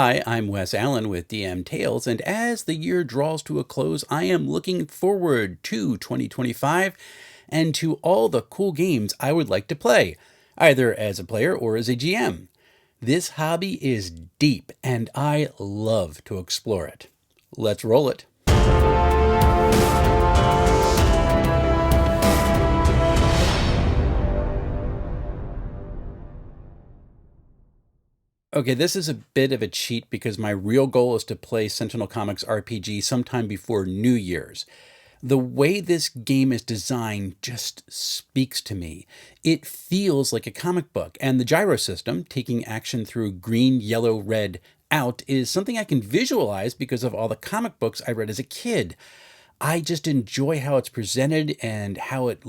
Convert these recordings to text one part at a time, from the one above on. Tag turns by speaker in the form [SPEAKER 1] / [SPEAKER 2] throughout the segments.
[SPEAKER 1] Hi, I'm Wes Allen with DM Tales, and as the year draws to a close, I am looking forward to 2025 and to all the cool games I would like to play, either as a player or as a GM. This hobby is deep, and I love to explore it. Let's roll it. Okay, this is a bit of a cheat because my real goal is to play Sentinel Comics RPG sometime before New Year's. The way this game is designed just speaks to me. It feels like a comic book, and the gyro system, taking action through green, yellow, red, out, is something I can visualize because of all the comic books I read as a kid. I just enjoy how it's presented and how it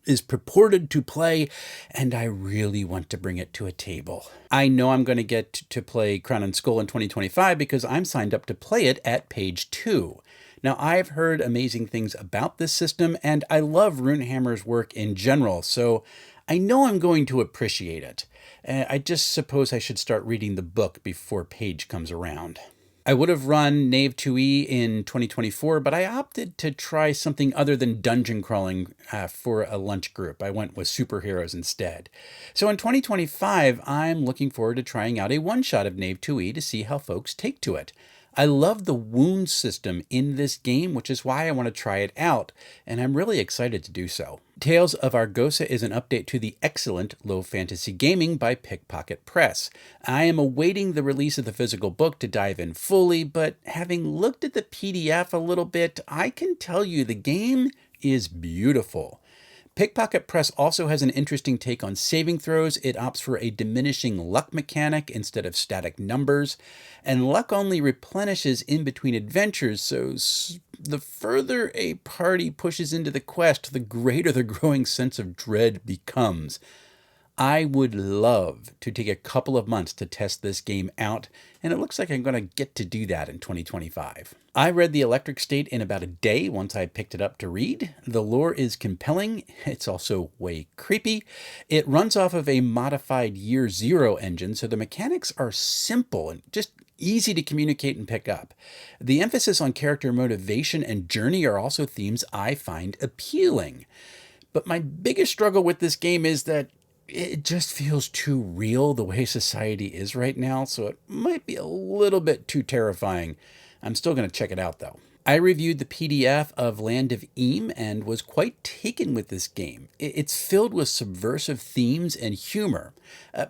[SPEAKER 1] is purported to play, and I really want to bring it to a table. I know I'm going to get to play Crown and Skull in 2025 because I'm signed up to play it at page 2. Now, I've heard amazing things about this system, and I love Runehammer's work in general, so I know I'm going to appreciate it. I just suppose I should start reading the book before page comes around. I would have run Knave 2E in 2024, but I opted to try something other than dungeon crawling for a lunch group. I went with superheroes instead. So in 2025, I'm looking forward to trying out a one-shot of Knave 2E to see how folks take to it. I love the wound system in this game, which is why I want to try it out, and I'm really excited to do so. Tales of Argosa is an update to the excellent Low Fantasy Gaming by Pickpocket Press. I am awaiting the release of the physical book to dive in fully, but having looked at the PDF a little bit, I can tell you the game is beautiful. Pickpocket Press also has an interesting take on saving throws. It opts for a diminishing luck mechanic instead of static numbers, and luck only replenishes in between adventures, so the further a party pushes into the quest, the greater the growing sense of dread becomes. I would love to take a couple of months to test this game out, and it looks like I'm going to get to do that in 2025. I read The Electric State in about a day once I picked it up to read. The lore is compelling. It's also way creepy. It runs off of a modified Year Zero engine, so the mechanics are simple and just easy to communicate and pick up. The emphasis on character motivation and journey are also themes I find appealing. But my biggest struggle with this game is that it just feels too real the way society is right now, so it might be a little bit too terrifying. I'm still going to check it out, though. I reviewed the PDF of Land of Eem and was quite taken with this game. It's filled with subversive themes and humor.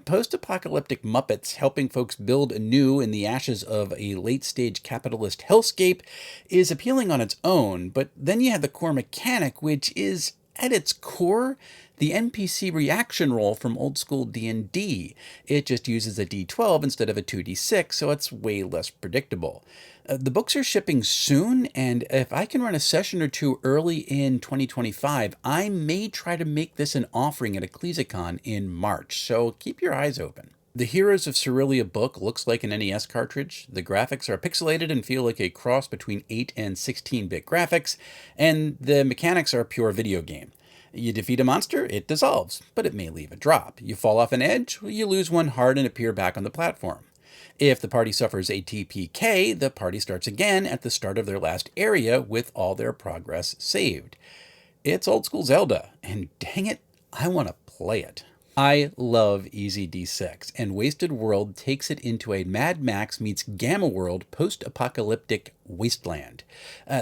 [SPEAKER 1] Post-apocalyptic Muppets helping folks build anew in the ashes of a late-stage capitalist hellscape is appealing on its own, but then you have the core mechanic, which is, at its core, the NPC reaction roll from old school D&D. It just uses a D12 instead of a 2D6, so it's way less predictable. The books are shipping soon, and if I can run a session or two early in 2025, I may try to make this an offering at EcclesiaCon in March, so keep your eyes open. The Heroes of Cerulea book looks like an NES cartridge. The graphics are pixelated and feel like a cross between 8 and 16-bit graphics, and the mechanics are a pure video game. You defeat a monster, it dissolves, but it may leave a drop. You fall off an edge, you lose one heart and appear back on the platform. If the party suffers a TPK, the party starts again at the start of their last area with all their progress saved. It's old school Zelda, and dang it, I want to play it. I love Easy D6, and Wasted World takes it into a Mad Max meets Gamma World post-apocalyptic wasteland.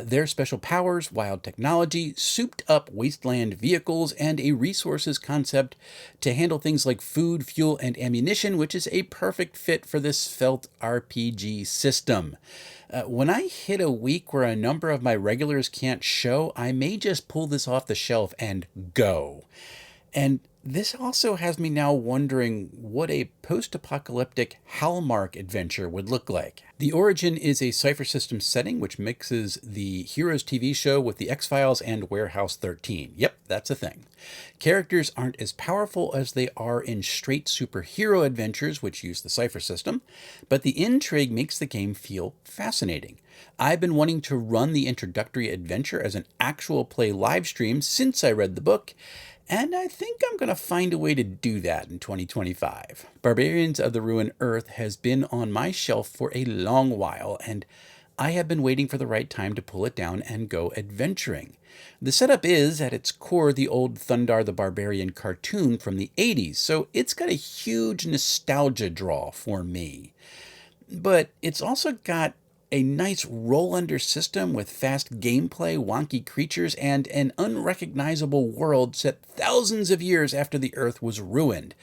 [SPEAKER 1] Their special powers, wild technology, souped-up wasteland vehicles, and a resources concept to handle things like food, fuel, and ammunition, which is a perfect fit for this felt RPG system. When I hit a week where a number of my regulars can't show, I may just pull this off the shelf and go. And this also has me now wondering what a post-apocalyptic Hallmark adventure would look like. The origin is a Cypher System setting which mixes the Heroes TV show with the X-Files and Warehouse 13. Yep, that's a thing. Characters aren't as powerful as they are in straight superhero adventures which use the Cypher System, but the intrigue makes the game feel fascinating. I've been wanting to run the introductory adventure as an actual play live stream since I read the book, And I think I'm going to find a way to do that in 2025. Barbarians of the Ruined Earth has been on my shelf for a long while, and I have been waiting for the right time to pull it down and go adventuring. The setup is, at its core, the old Thundar the Barbarian cartoon from the 80s, so it's got a huge nostalgia draw for me. But it's also got a nice roll under system with fast gameplay, wonky creatures, and an unrecognizable world set thousands of years after the Earth was ruined.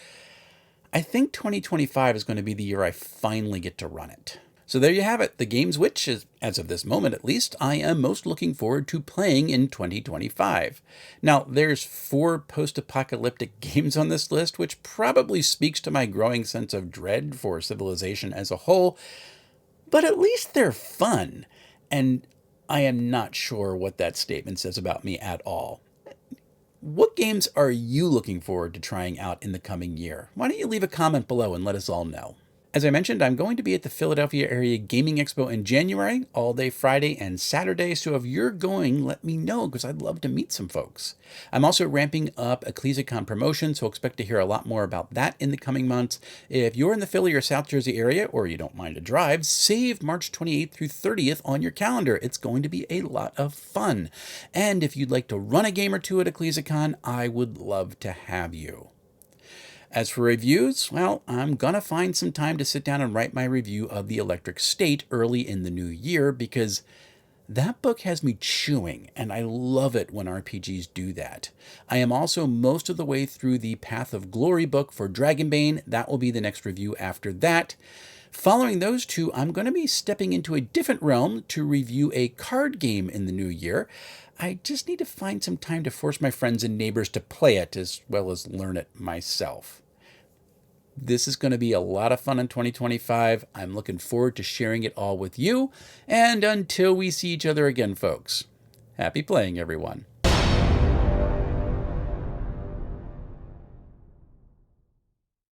[SPEAKER 1] I think 2025 is going to be the year I finally get to run it. So there you have it, the games which, as of this moment at least, I am most looking forward to playing in 2025. Now, there's 4 post-apocalyptic games on this list, which probably speaks to my growing sense of dread for civilization as a whole, but at least they're fun, and I am not sure what that statement says about me at all. What games are you looking forward to trying out in the coming year? Why don't you leave a comment below and let us all know. As I mentioned, I'm going to be at the Philadelphia Area Gaming Expo in January, all day Friday and Saturday, so if you're going, let me know, because I'd love to meet some folks. I'm also ramping up a EcclesiaCon promotion, so expect to hear a lot more about that in the coming months. If you're in the Philly or South Jersey area, or you don't mind a drive, save March 28th through 30th on your calendar. It's going to be a lot of fun. And if you'd like to run a game or two at EcclesiaCon, I would love to have you. As for reviews, well, I'm going to find some time to sit down and write my review of The Electric State early in the new year, because that book has me chewing, and I love it when RPGs do that. I am also most of the way through the Path of Glory book for Dragonbane. That will be the next review after that. Following those two, I'm going to be stepping into a different realm to review a card game in the new year. I just need to find some time to force my friends and neighbors to play it as well as learn it myself. This is going to be a lot of fun in 2025. I'm looking forward to sharing it all with you. And until we see each other again, folks, happy playing, everyone.